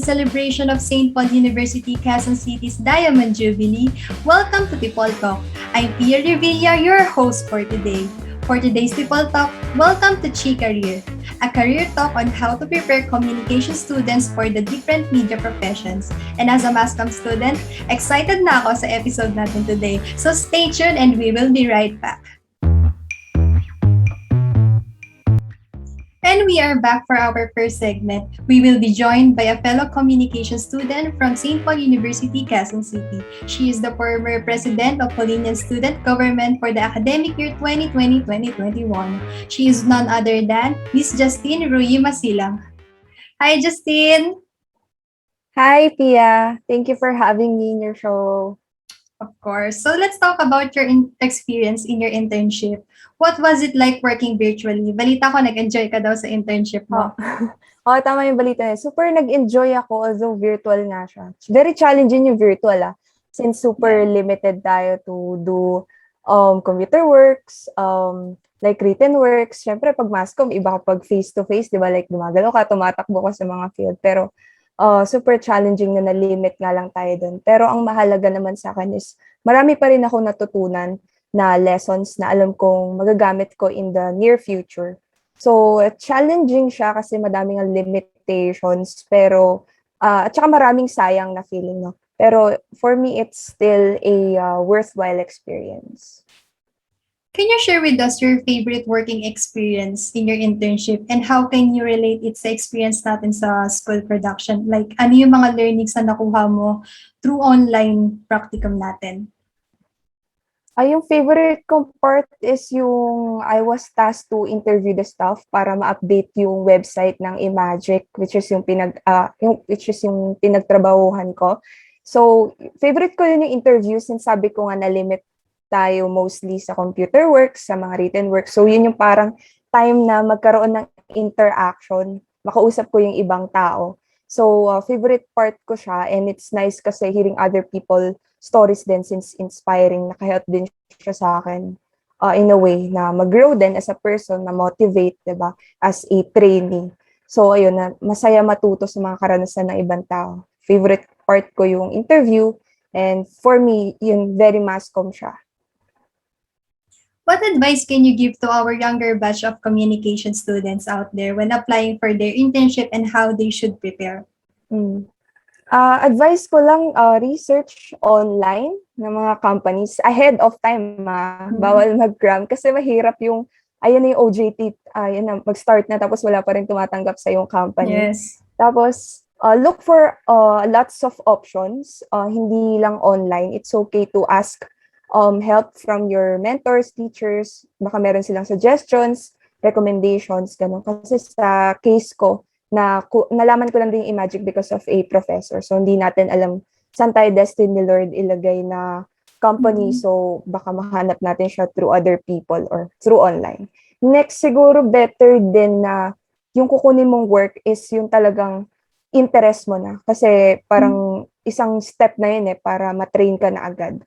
celebration of St. Paul University Quezon City's Diamond Jubilee, welcome to Tipol Talk. I'm Pia Revilla, your host for today. For today's Tipol Talk, welcome to Chika-reer, a career talk on how to prepare communication students for the different media professions. And as a mass comm student, excited na ako sa episode natin today. So stay tuned and we will be right back. And we are back for our first segment. We will be joined by a fellow communication student from St. Paul University, Quezon City. She is the former president of Polinian Student Government for the academic year 2020-2021. She is none other than Miss Justine Masilang. Hi, Justine! Hi, Pia. Thank you for having me in your show. Of course. So let's talk about your experience in your internship. What was it like working virtually? Balita ko, nag-enjoy ka daw sa internship mo. Tama yung balita niya. Super nag-enjoy ako, although virtual nga siya. Very challenging yung virtual, since super limited tayo to do computer works, like written works. Siyempre, pag mass comm, iba kapag face-to-face, di ba? Like, gumagalaw ka, tumatakbo ka sa mga field. Pero, super challenging na na-limit nga lang tayo dun. Pero ang mahalaga naman sa akin is, marami pa rin ako natutunan na lessons na alam kong magagamit ko in the near future. So, challenging siya kasi madaming limitations, pero, at saka maraming sayang na feeling, no? Pero, for me, it's still a worthwhile experience. Can you share with us your favorite working experience in your internship and how can you relate it sa experience natin sa school production? Like, ano yung mga learnings na nakuha mo through online practicum natin? Yung favorite kong part is yung I was tasked to interview the staff para ma-update yung website ng Imagic, which is yung pinagtrabahuhan ko. So, favorite ko yun yung interview since sabi ko nga na-limit tayo mostly sa computer works, sa mga written works. So, yun yung parang time na magkaroon ng interaction, makausap ko yung ibang tao. So, favorite part ko siya and it's nice kasi hearing other people stories din since inspiring, nakahelp din siya sa akin in a way na mag-grow din as a person, na motivate, diba, as a trainee. So, ayun, na masaya matuto sa mga karanasan ng ibang tao. Favorite part ko yung interview and for me, yun, very mass comm siya. What advice can you give to our younger batch of communication students out there when applying for their internship and how they should prepare? Advice ko lang, research online ng mga companies ahead of time. Bawal mag-cram kasi mahirap yung, ayun na yung OJT, mag-start na tapos wala pa rin tumatanggap sa yung company. Yes. Tapos, look for lots of options, hindi lang online. It's okay to ask help from your mentors, teachers, baka meron silang suggestions, recommendations, ganun. Kasi sa case ko, nalaman ko lang din yung Imagic because of a professor. So, hindi natin alam saan tayo destined ni Lord ilagay na company. So, baka mahanap natin siya through other people or through online. Next, siguro better din na yung kukunin mong work is yung talagang interest mo na. Kasi parang isang step na yun para matrain ka na agad.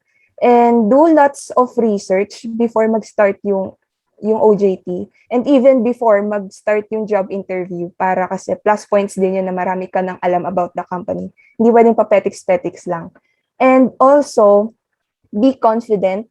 And do lots of research before mag-start yung OJT and even before mag-start yung job interview para kasi plus points din yun na marami ka nang alam about the company. Hindi pwedeng papetiks-petiks lang. And also, be confident.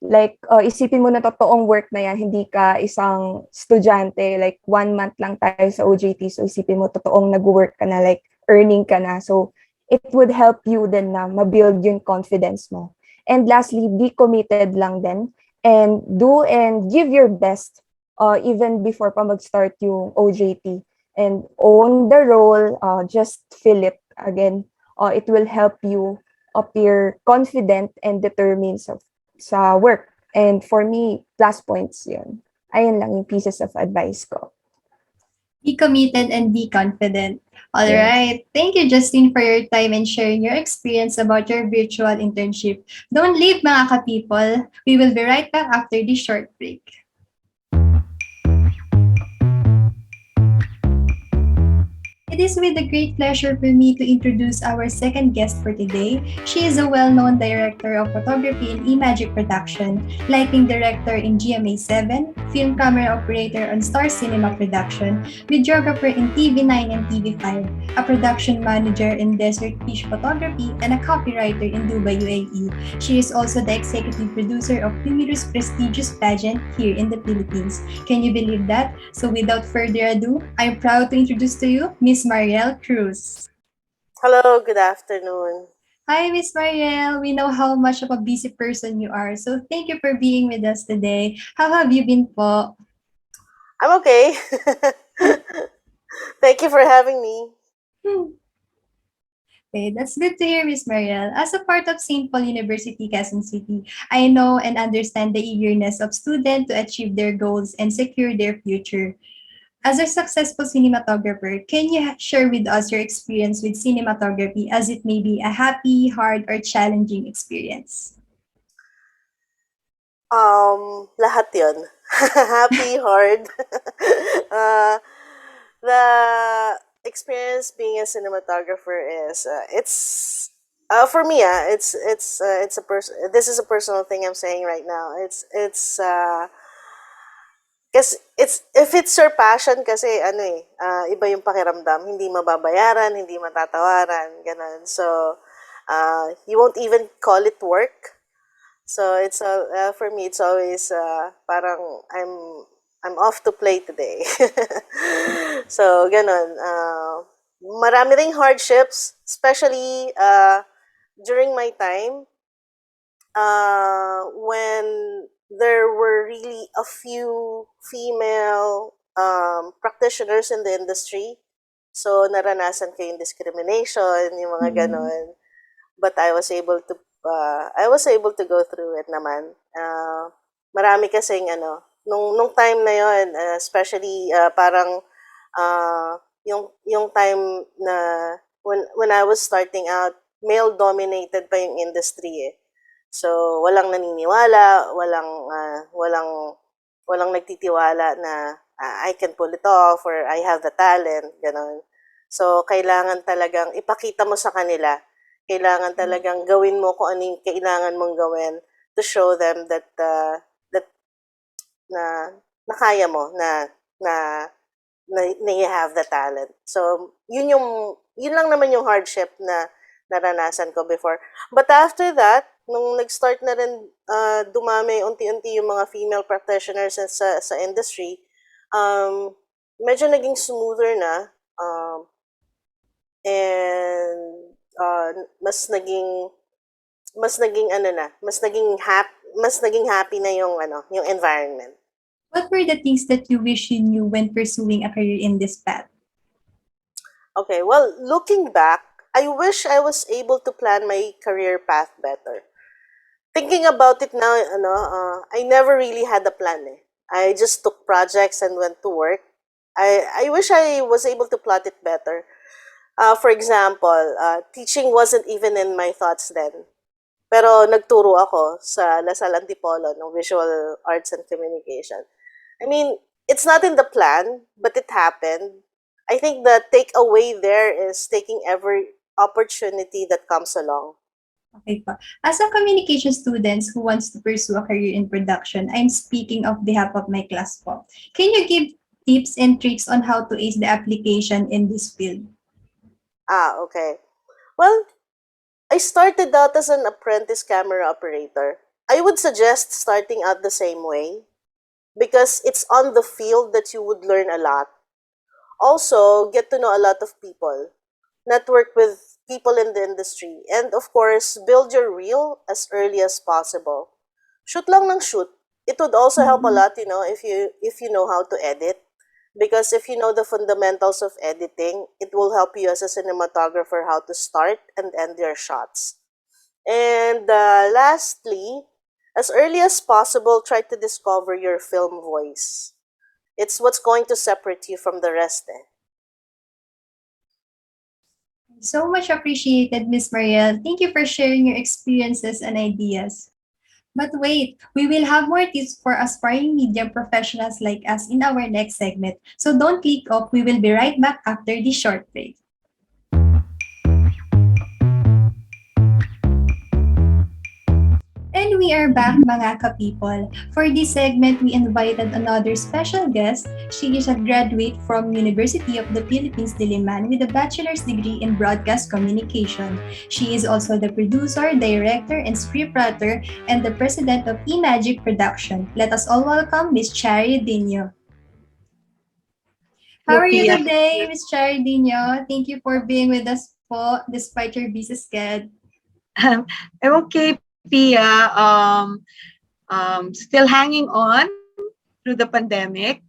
Like, isipin mo na totoong work na yan, hindi ka isang estudyante, like 1 month lang tayo sa OJT, so isipin mo totoong nag-work ka na, like earning ka na. So, it would help you din na ma-build yung confidence mo. And lastly, be committed lang din. And do and give your best even before pa mag-start yung OJT. And own the role, just feel it. Again, it will help you appear confident and determined sa work. And for me, plus points yun. Ayun lang yung pieces of advice ko. Be committed and be confident. All right. Thank you, Justine, for your time and sharing your experience about your virtual internship. Don't leave, mga ka-people. We will be right back after this short break. It is with a great pleasure for me to introduce our second guest for today. She is a well-known director of photography in eMagic Production, lighting director in GMA7, film camera operator on Star Cinema Production, videographer in TV9 and TV5, a production manager in Desert Fish Photography, and a copywriter in Dubai, UAE. She is also the executive producer of numerous prestigious pageant here in the Philippines. Can you believe that? So without further ado, I'm proud to introduce to you Miss Mariel Cruz. Hello, good afternoon. Hi, Miss Mariel. We know how much of a busy person you are. So thank you for being with us today. How have you been po? I'm okay. Thank you for having me. Okay, that's good to hear, Miss Mariel. As a part of St. Paul University, Quezon City, I know and understand the eagerness of students to achieve their goals and secure their future. As a successful cinematographer, can you share with us your experience with cinematography as it may be a happy, hard, or challenging experience? Lahat yun. Happy, hard. uh, the experience being a cinematographer is, for me, it's a this is a personal thing I'm saying right now. Kasi if it's your passion kasi ano iba yung pakiramdam, hindi mababayaran, hindi matatawaran, ganun. So, you won't even call it work. So for me it's always parang I'm off to play today. So ganun. Marami ring hardships, especially during my time when there were really a few female practitioners in the industry. So naranasan ko yung discrimination, yung mga ganon. But I was able to go through it naman. Marami kasing nung time na yon, especially parang yung time na when I was starting out, male dominated pa yung industry eh. So walang naniniwala, walang nagtitiwala na I can pull it off or I have the talent, ganon. So kailangan talagang ipakita mo sa kanila, kailangan talagang gawin mo kung ano yung kailangan mong gawin to show them that na kaya mo, na you have the talent. So yun lang naman yung hardship na naranasan ko before. But after that, nung nag-start na rin dumami unti-unti yung mga female practitioners sa industry, medyo naging smoother na, and mas naging happy na yung environment. What were the things that you wish you knew when pursuing a career in this path? Okay, well, looking back, I wish I was able to plan my career path better. Thinking about it now, I never really had a plan eh. I just took projects and went to work. I wish I was able to plot it better. For example, teaching wasn't even in my thoughts then. Pero nagturo ako sa Lasal Antipolo ng Visual Arts and Communication. I mean, it's not in the plan, but it happened. I think the takeaway there is taking every opportunity that comes along. Okay po. As a communication student who wants to pursue a career in production, I'm speaking of behalf of my class po. Can you give tips and tricks on how to ace the application in this field? Okay. Well, I started out as an apprentice camera operator. I would suggest starting out the same way because it's on the field that you would learn a lot. Also, get to know a lot of people, network with people in the industry, and of course, build your reel as early as possible. Shoot lang ng shoot. It would also help a lot, if you know how to edit. Because if you know the fundamentals of editing, it will help you as a cinematographer how to start and end your shots. And lastly, as early as possible, try to discover your film voice. It's what's going to separate you from the rest. So much appreciated, Miss Mariel. Thank you for sharing your experiences and ideas. But wait, we will have more tips for aspiring media professionals like us in our next segment. So don't click off. We will be right back after this short break. And we are back, mga ka-people. For this segment, we invited another special guest. She is a graduate from University of the Philippines, Diliman, with a bachelor's degree in broadcast communication. She is also the producer, director, and scriptwriter, and the president of eMagic Production. Let us all welcome Miss Chary Diño. How Hello, are you Pia. today, Miss Chary Diño? Thank you for being with us po, despite your busy schedule. I'm okay, Pia. Still hanging on through the pandemic,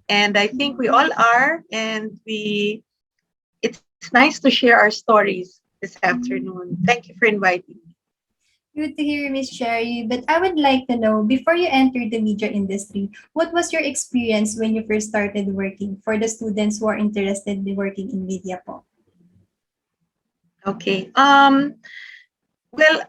and I think we all are. And it's nice to share our stories this afternoon. Thank you for inviting me. Good to hear, Miss Chary. But I would like to know, before you entered the media industry, what was your experience when you first started working for the students who are interested in working in media po? Okay. Well,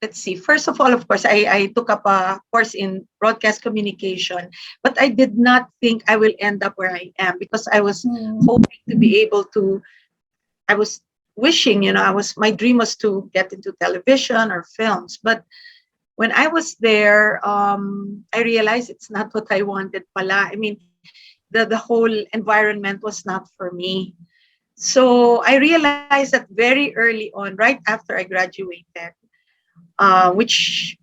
let's see. First of all, of course, I took up a course in broadcast communication, but I did not think I will end up where I am because I was hoping to be able to. I was wishing, my dream was to get into television or films. But when I was there, I realized it's not what I wanted pala. I mean, the whole environment was not for me. So I realized that very early on, right after I graduated, which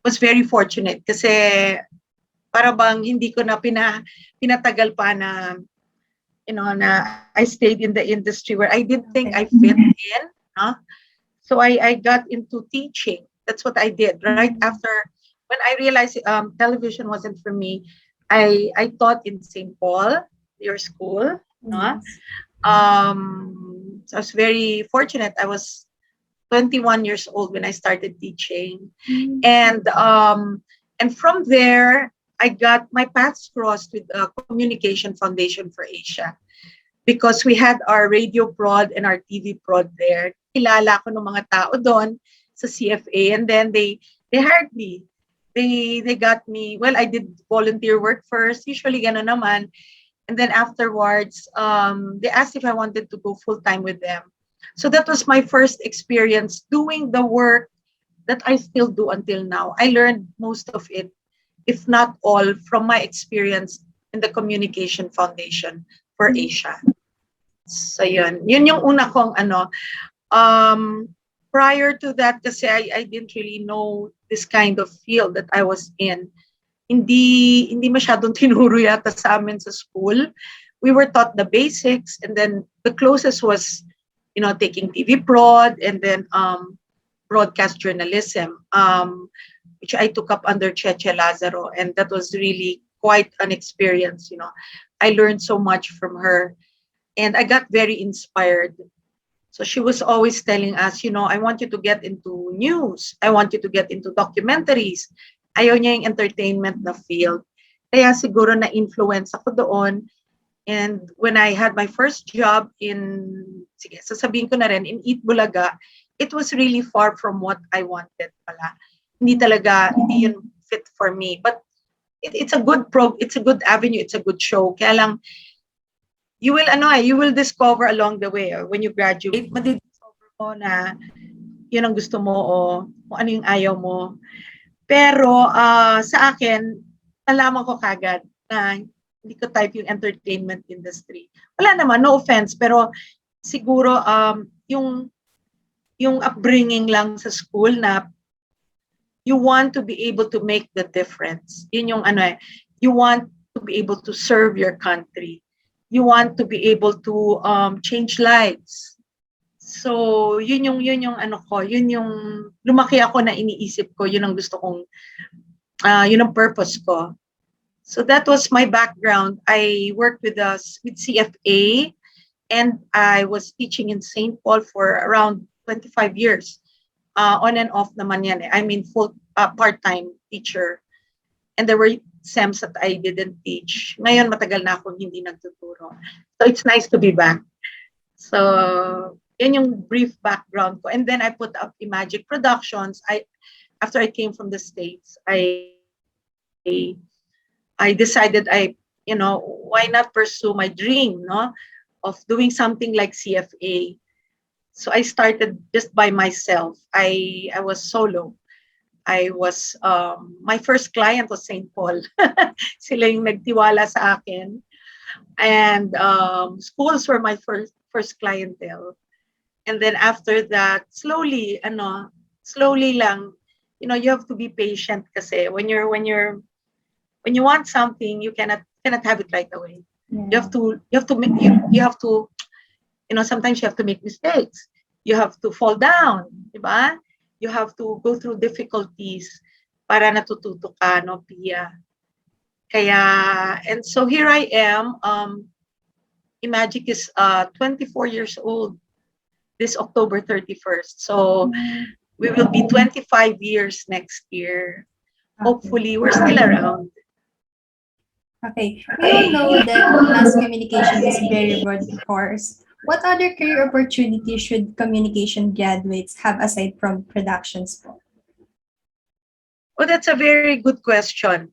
was very fortunate kasi para bang hindi ko na pinatagal pa na na I stayed in the industry where I didn't think I fit in. So I got into teaching. That's what I did right after when I realized television wasn't for me. I taught in St. Paul, your school. So I was very fortunate. I was 21 years old when I started teaching, and from there I got my paths crossed with Communication Foundation for Asia because we had our radio prod and our TV prod there. Kilala ko ng mga tao doon sa CFA, and then they hired me. They got me. Well, I did volunteer work first. Usually gano'n naman. And then afterwards, they asked if I wanted to go full time with them. So that was my first experience doing the work that I still do until now. I learned most of it, if not all, from my experience in the Communication Foundation for Asia. So yun yung una kong prior to that kasi I didn't really know this kind of field that I was in. Hindi masyadong tinuro yata sa amin sa school. We were taught the basics, and then the closest was taking TV prod and then broadcast journalism, which I took up under Cheche Lazaro, and that was really quite an experience. I learned so much from her, and I got very inspired. So she was always telling us, I want you to get into news. I want you to get into documentaries. Ayaw niya yung entertainment na field. Kaya siguro na-influence ako doon. And when I had my first job sasabihin ko na rin, in Eat Bulaga, it was really far from what I wanted pala. Hindi yun fit for me. But it's a good it's a good avenue, it's a good show. Kaya lang, you will discover along the way, or when you graduate, madidiscover mo na yun ang gusto mo o kung ano yung ayaw mo. Pero sa akin, nalaman ko kagad na hindi ko type yung entertainment industry. Wala naman, no offense, pero siguro yung upbringing lang sa school na you want to be able to make the difference. Yun yung you want to be able to serve your country. You want to be able to change lives. So, yun yung lumaki ako na iniisip ko, yun ang gusto kong, yun ang purpose ko. So that was my background. I worked with CFA, and I was teaching in St. Paul for around 25 years. On and off naman yan. I mean, full part-time teacher. And there were SEMs that I didn't teach. Ngayon, matagal na akong hindi nagtuturo. So it's nice to be back. So, yan yung brief background ko. And then I put up eMagic Productions. after I came from the States, I decided why not pursue my dream, no, of doing something like CFA. So I started just by myself. I was solo. I was my first client was St. Paul. Sila yung nagtiwala sa akin. And schools were my first clientele. And then after that, slowly lang, you have to be patient kasi when you want something, you cannot have it right away. You have to sometimes you have to make mistakes. You have to fall down, di ba? You have to go through difficulties para natututo ka, no, Pia? Kaya, and so here I am. Imagic is 24 years old this October 31st. So we will be 25 years next year. Hopefully, we're still around. Okay. We all know that mass communication is a very broad course. What other career opportunities should communication graduates have aside from productions? Oh, that's a very good question.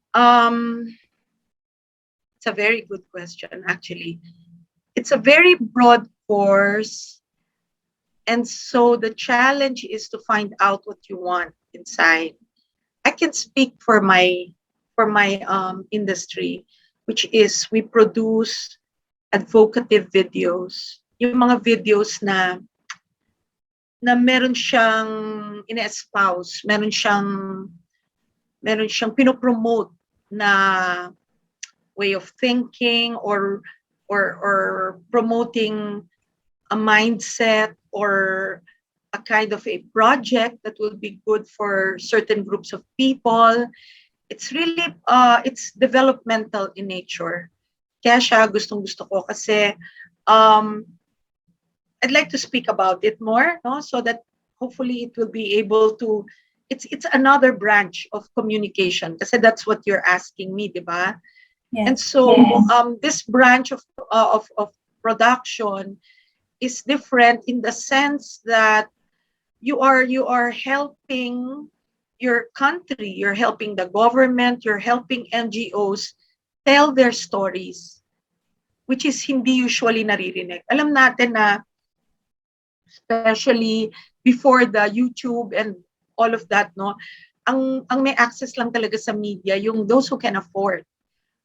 It's a very good question, actually. It's a very broad course. And so the challenge is to find out what you want inside. I can speak for my industry, which is we produce advocative videos. Yung mga videos na meron siyang ina-espouse, meron siyang pinopromote na way of thinking or promoting a mindset or a kind of a project that will be good for certain groups of people. It's really it's developmental in nature. Kaya siya gustong-gusto ko kasi I'd like to speak about it more, no? So that hopefully it will be able to it's another branch of communication kasi that's what you're asking me, di ba? Yes. And so this branch of production is different in the sense that you are helping your country, you're helping the government, you're helping NGOs tell their stories, which is hindi usually naririnig. Alam natin na especially before the YouTube and all of that, no, ang may access lang talaga sa media yung those who can afford,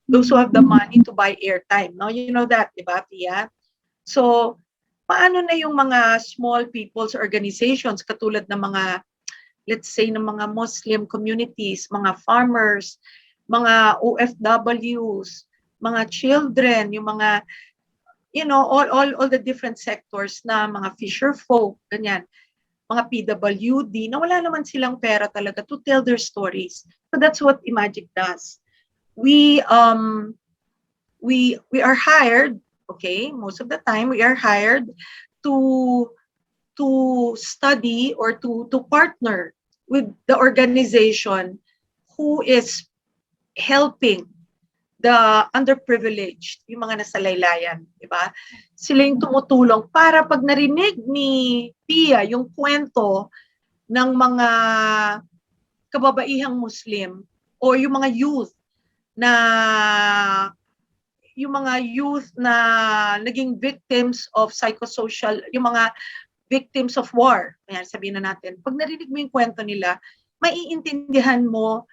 those who have the money to buy airtime, no, you know that, di ba, Pia? So paano na yung mga small people's organizations katulad ng mga, let's say, ng mga Muslim communities, mga farmers, mga OFWs, mga children, yung mga all the different sectors na mga fisher folk, ganyan, mga PWD, na wala naman silang pera talaga to tell their stories. So that's what Imagic does. We are hired, okay, most of the time we are hired to study or to partner with the organization who is helping the underprivileged, yung mga nasa laylayan, di ba? Sila yung tumutulong para pag narinig ni Pia yung kwento ng mga kababaihang Muslim o yung mga youth na naging victims of psychosocial, yung mga victims of war, ayan, sabihin na natin, pag narinig mo yung kwento nila, maiintindihan mo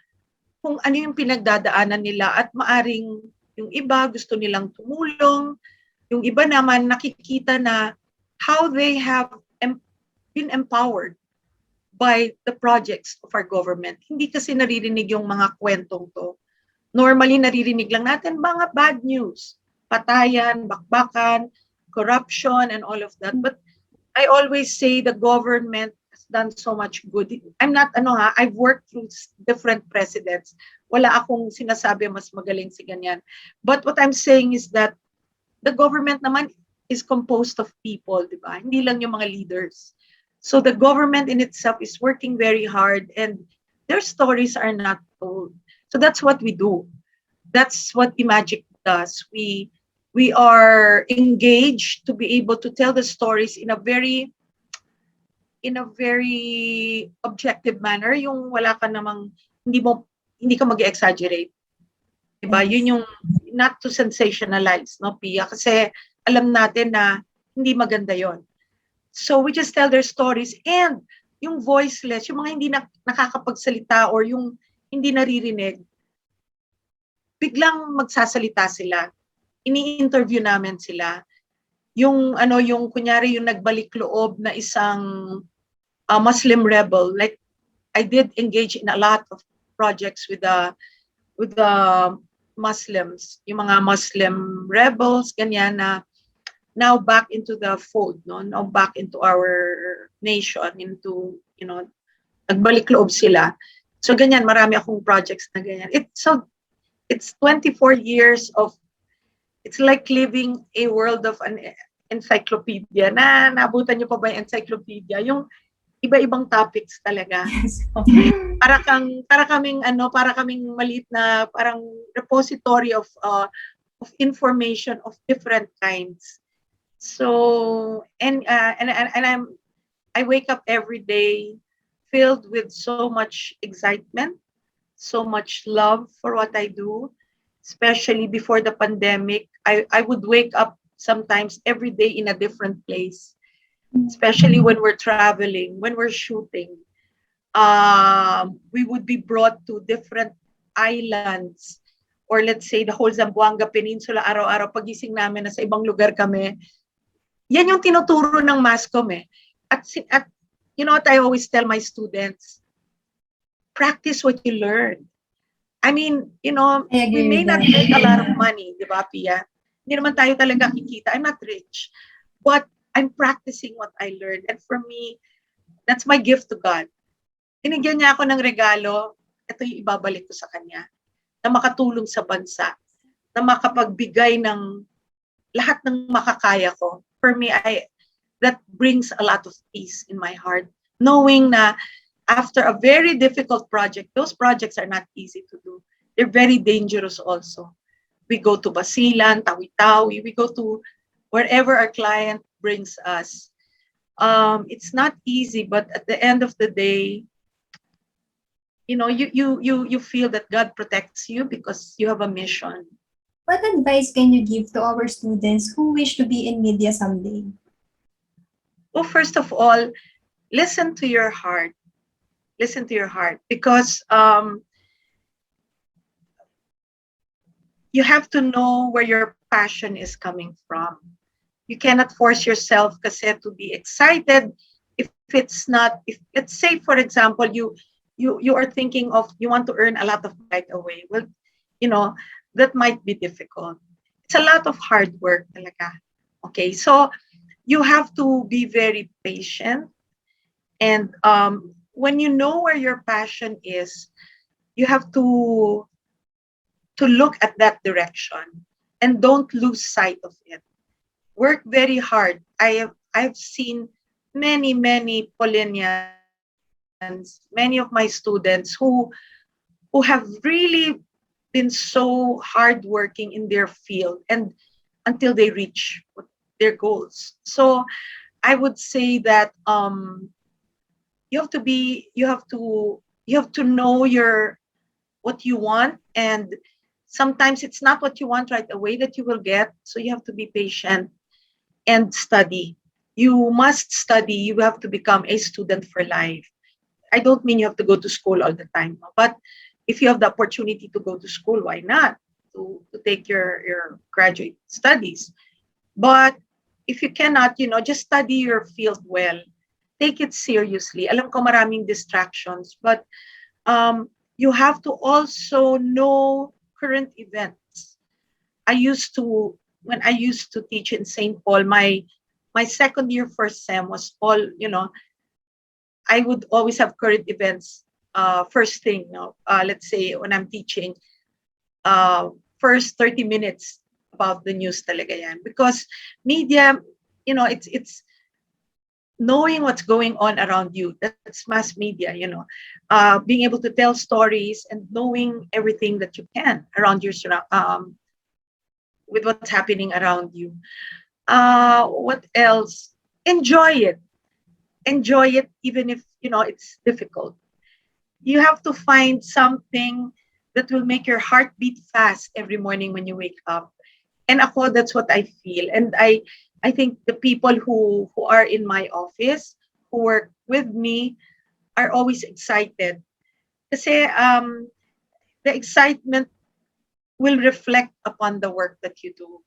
kung ano yung pinagdadaanan nila at maaring yung iba gusto nilang tumulong, yung iba naman nakikita na how they have been empowered by the projects of our government. Hindi kasi naririnig yung mga kwentong to. Normally naririnig lang natin mga bad news, patayan, bakbakan, corruption, and all of that. But I always say the government done so much good. I'm not I've worked through different presidents. Wala akong sinasabi mas magaling si ganyan. But what I'm saying is that the government naman is composed of people, di ba? Hindi lang yung mga leaders. So the government in itself is working very hard and their stories are not told. So that's what we do. That's what Imagic does. We are engaged to be able to tell the stories in a very in a very objective manner, yung wala ka namang, hindi ka mag-exaggerate. Diba? Yes. Yun yung not to sensationalize, no, Pia? Kasi alam natin na hindi maganda yon. So we just tell their stories, and yung voiceless, yung mga hindi nakakapagsalita or yung hindi naririnig, biglang magsasalita sila. Ini-interview namin sila. Yung yung kunyari yung nagbalik loob na isang Muslim rebel, like I did engage in a lot of projects with the Muslims, yung mga Muslim rebels, ganyan, na now back into the fold, no? Now back into our nation, into, nagbalik loob sila. So ganyan, marami akong projects na ganyan. It's 24 years of, it's like living a world of an encyclopedia. Nabutan niyo pa ba yung encyclopedia? Yung iba-ibang topics talaga. Yes. Para kaming maliit na parang repository of information of different kinds. So I wake up every day filled with so much excitement, so much love for what I do. Especially before the pandemic, I would wake up sometimes every day in a different place, especially when we're traveling, when we're shooting. We would be brought to different islands, or let's say the whole Zamboanga Peninsula. Araw-araw pagising namin, nasa ibang lugar kami. Yan yung tinuturo ng MASCOM eh. At you know what I always tell my students? Practice what you learn. I mean, we may not make a lot of money, di ba, Pia? Hindi naman tayo talaga kikita. I'm not rich. But I'm practicing what I learned. And for me, that's my gift to God. Tinigyan niya ako ng regalo, ito yung ibabalik ko sa kanya, na makatulong sa bansa, na makapagbigay ng lahat ng makakaya ko. For me, that brings a lot of peace in my heart, knowing na after a very difficult project, those projects are not easy to do. They're very dangerous also. We go to Masilang, Tawi-Tawi, we go to wherever our client brings us. It's not easy, but at the end of the day, you feel that God protects you because you have a mission. What advice can you give to our students who wish to be in media someday? Well, first of all, listen to your heart. Listen to your heart, because you have to know where your passion is coming from. You cannot force yourself kasi to be excited if let's say, for example, you are thinking of, you want to earn a lot of right away. Well, that might be difficult. It's a lot of hard work talaga. Okay, so you have to be very patient, and when you know where your passion is, you have to look at that direction and don't lose sight of it. Work very hard. I've seen many Polinians, many of my students who have really been so hardworking in their field, and until they reach their goals. So I would say that you have to know what you want, and sometimes it's not what you want right away that you will get. So you have to be patient and study. You must study. You have to become a student for life. I don't mean you have to go to school all the time, but if you have the opportunity to go to school, why not? To take your graduate studies. But if you cannot, just study your field well. Take it seriously. Alam ko maraming distractions, but you have to also know current events. When I used to teach in St. Paul, my second year first sem was all, I would always have current events first thing. Let's say when I'm teaching, first 30 minutes about the news talaga yan. Because media, it's knowing what's going on around you. That's mass media, being able to tell stories and knowing everything that you can around your with what's happening around you. What else? Enjoy it. enjoy it even if, it's difficult. You have to find something that will make your heart beat fast every morning when you wake up. And ako, that's what I feel. And I think the people who are in my office, who work with me, are always excited. Kasi the excitement will reflect upon the work that you do.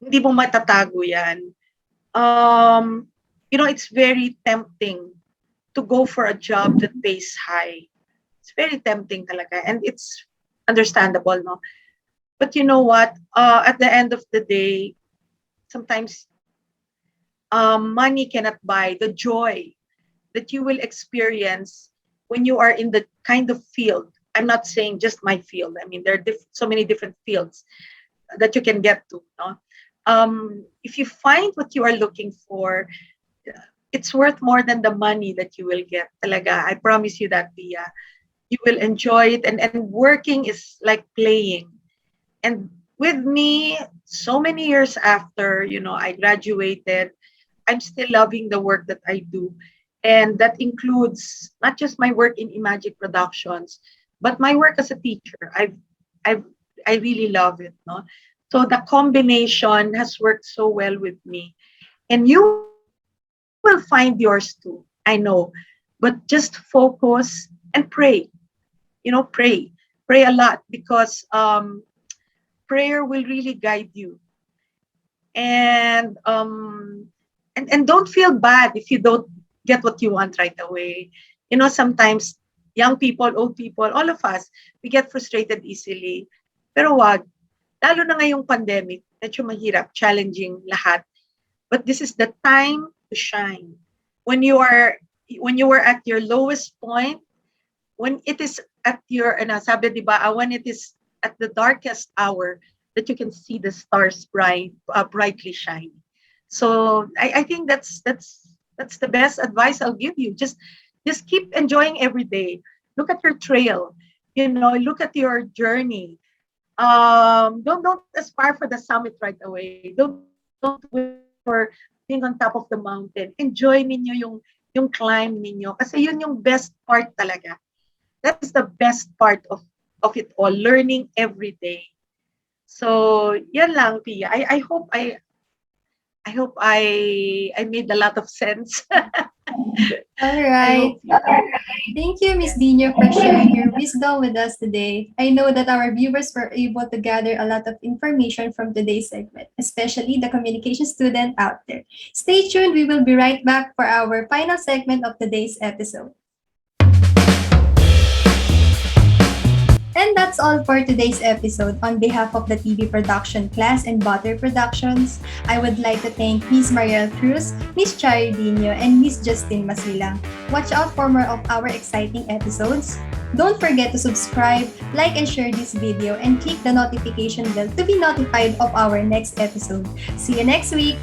Hindi mo matatago yan. It's very tempting to go for a job that pays high. It's very tempting talaga. And it's understandable, no? But you know what? At the end of the day, sometimes money cannot buy the joy that you will experience when you are in the kind of field. I'm not saying just my field. I mean, there are so many different fields that you can get to. No? If you find what you are looking for, it's worth more than the money that you will get. Talaga, I promise you that, Pia. You will enjoy it, and working is like playing. And with me, so many years after, I graduated, I'm still loving the work that I do. And that includes not just my work in Imagic Productions, but my work as a teacher. I really love it. No? So the combination has worked so well with me. And you will find yours too, I know. But just focus and pray. Pray. Pray a lot, because prayer will really guide you. And don't feel bad if you don't get what you want right away. Sometimes young people, old people, all of us, we get frustrated easily. Pero wag, lalo na ngayong pandemic, medyo mahirap, challenging lahat. But this is the time to shine. When you are at your lowest point, when it is at your, sabi diba, when it is at the darkest hour, that you can see the stars brightly shine. So I think that's the best advice I'll give you. Just keep enjoying every day. Look at your trail. Look at your journey. Don't aspire for the summit right away. Don't wait for being on top of the mountain. Enjoy ninyo yung climb ninyo. Kasi yun yung best part talaga. That is the best part of it all. Learning every day. So, yan lang, Pia. I hope I made a lot of sense. All right. Thank you, Miss Diño, for sharing your wisdom with us today. I know that our viewers were able to gather a lot of information from today's segment, especially the communication student out there. Stay tuned. We will be right back for our final segment of today's episode. And that's all for today's episode. On behalf of the TV production class and Butter Productions, I would like to thank Miss Mariel Cruz, Miss Chary, and Miss Justine Masilang. Watch out for more of our exciting episodes. Don't forget to subscribe, like, and share this video, and click the notification bell to be notified of our next episode. See you next week!